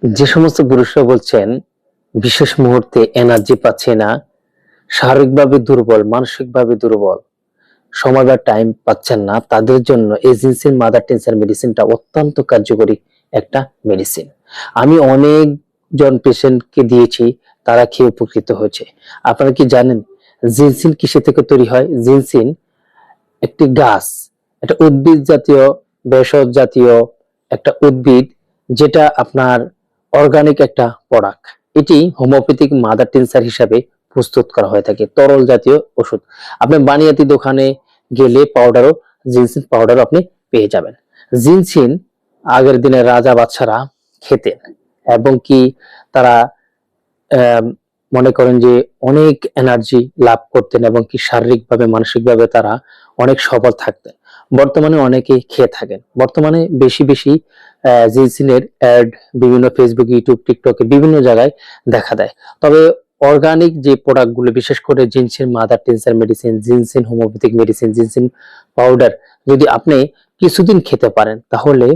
যে সমস্ত পুরুষরা বলছেন বিশেষ মুহূর্তে এনার্জি পাচ্ছে না, শারীরিকভাবে দুর্বল, মানসিকভাবে দুর্বল, সময় বা টাইম পাচ্ছেন না, তাদের জন্য এই জিনসিন মাদার টিনচার মেডিসিনটা অত্যন্ত কার্যকরী একটা মেডিসিন। আমি অনেকজন পেশেন্টকে দিয়েছি, তারা খেয়ে উপকৃত হয়েছে। আপনারা কি জানেন জিনসিন কিসে থেকে তৈরি হয়? জিনসিন একটি গাছ, একটা উদ্ভিদ জাতীয়, ভেষজ জাতীয় একটা উদ্ভিদ, যেটা আপনার অর্গানিক একটা প্রোডাক্ট। এটি হোমিওপ্যাথিক মাদার টিনচার হিসাবে প্রস্তুত করা হয়ে থাকে, তরল জাতীয় ওষুধ। আপনি বানিয়াতি দোকানে গেলে পাউডারও, জিনসিন পাউডারও আপনি পেয়ে যাবেন। জিনসিন আগের দিনে রাজা বাদশারা খেতেন, এবং কি তারা মনে করেন যে অনেক এনার্জি লাভ করতেন, এবং কি শারীরিকভাবে মানসিকভাবে তারা অনেক সবল থাকতেন। বর্তমানে অনেকে খেয়ে থাকেন। বর্তমানে বেশি বেশি জিনসিনের অ্যাড বিভিন্ন ফেসবুক, ইউটিউব, টিকটকে বিভিন্ন জায়গায় দেখা দেয়। তবে অর্গানিক যে প্রোডাক্ট গুলো, বিশেষ করে ginseng mother tincture medicine, ginseng homeopathic medicine, ginseng powder যদি আপনি কিছুদিন খেতে পারেন, তাহলে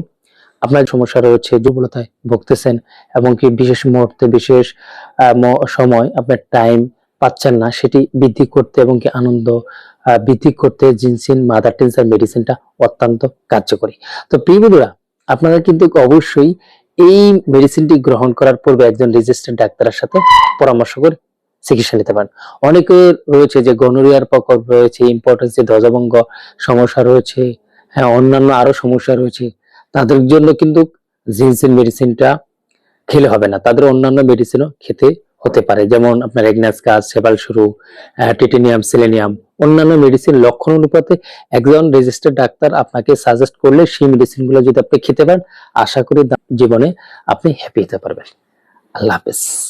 আপনার সমস্যা রয়েছে, দুর্বলতায় ভুগতেছেন, এবং কি বিশেষ মুহূর্তে, বিশেষ সময় আপনার টাইম পাচ্ছেন না, সেটি বৃদ্ধি করতে এবং কি আনন্দ বৃদ্ধি করতে জিনসিন মাদার টিনচার মেডিসিনটা অত্যন্ত কার্যকরী। তো প্রিয় বন্ধুরা, আপনারা কিন্তু অবশ্যই এই মেডিসিনটি গ্রহণ করার পূর্বে একজন রেজিস্টার্ড ডাক্তারের সাথে পরামর্শ করে চিকিৎসা নিতে পারেন। অনেকের রয়েছে যে গনোরিয়ার প্রকোপ রয়েছে, ইম্পর্টেন্সে ধ্বজভঙ্গ সমস্যা রয়েছে, হ্যাঁ অন্যান্য আরো সমস্যা রয়েছে, তাদের জন্য কিন্তু জিনসিন মেডিসিনটা খেলে হবে না, তাদের অন্যান্য মেডিসিনও খেতে হতে পারে। যেমন আপনার এগনাস গাছ, সেবাল শুরু, টিটেনিয়াম, সেলেনিয়াম, অন্যান্য মেডিসিন লক্ষণ অনুপাতে একজন রেজিস্টার্ড ডাক্তার আপনাকে সাজেস্ট করলে সেই মেডিসিনগুলো যদি আপনি খেতে পারেন, আশা করি জীবনে আপনি হ্যাপি হতে পারবেন। আল্লাহ হাফেজ।